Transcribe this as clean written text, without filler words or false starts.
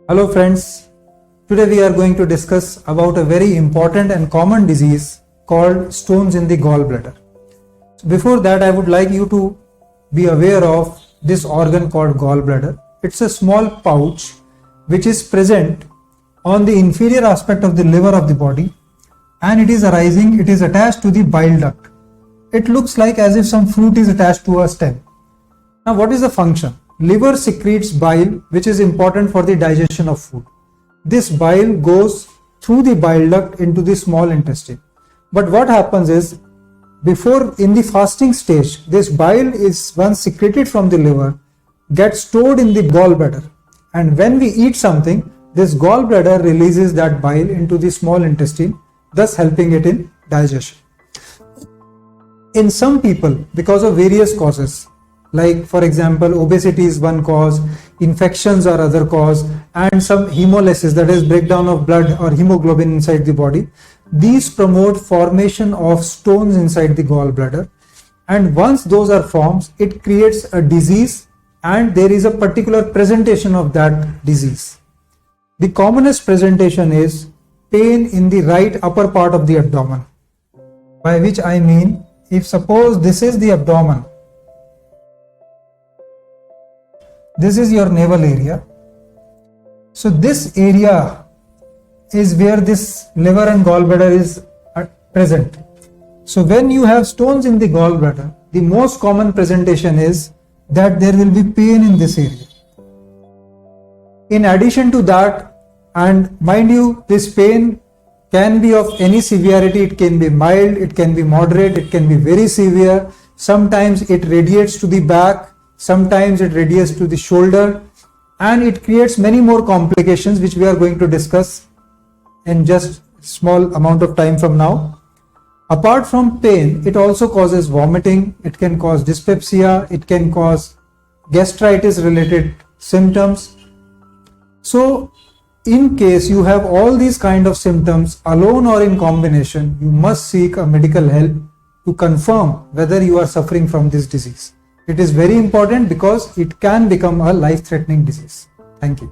Hello friends, today we are going to discuss about a very important and common disease called stones in the gallbladder. So before that, I would like you to be aware of this organ called gallbladder. It's a small pouch which is present on the inferior aspect of the liver of the body, and it is attached to the bile duct. It looks like as if some fruit is attached to a stem. Now what is the function? Liver secretes bile, which is important for the digestion of food. This bile goes through the bile duct into the small intestine. But what happens is, in the fasting stage, this bile is once secreted from the liver, gets stored in the gallbladder. And when we eat something, this gallbladder releases that bile into the small intestine, thus helping it in digestion. In some people, because of various causes, like for example, obesity is one cause, infections are other cause, and some hemolysis, that is breakdown of blood or hemoglobin inside the body. These promote formation of stones inside the gallbladder, and once those are formed, it creates a disease, and there is a particular presentation of that disease. The commonest presentation is pain in the right upper part of the abdomen, by which I mean, if suppose this is the abdomen, this is your navel area. So this area is where this liver and gallbladder is present. So when you have stones in the gallbladder, the most common presentation is that there will be pain in this area. In addition to that, and mind you, this pain can be of any severity. It can be mild, it can be moderate, it can be very severe. Sometimes it radiates to the back, sometimes it radiates to the shoulder, and it creates many more complications which we are going to discuss in just small amount of time from now. Apart from pain, it also causes vomiting, it can cause dyspepsia, it can cause gastritis related symptoms. So in case you have all these kind of symptoms alone or in combination, you must seek a medical help to confirm whether you are suffering from this disease. It is very important because it can become a life-threatening disease. Thank you.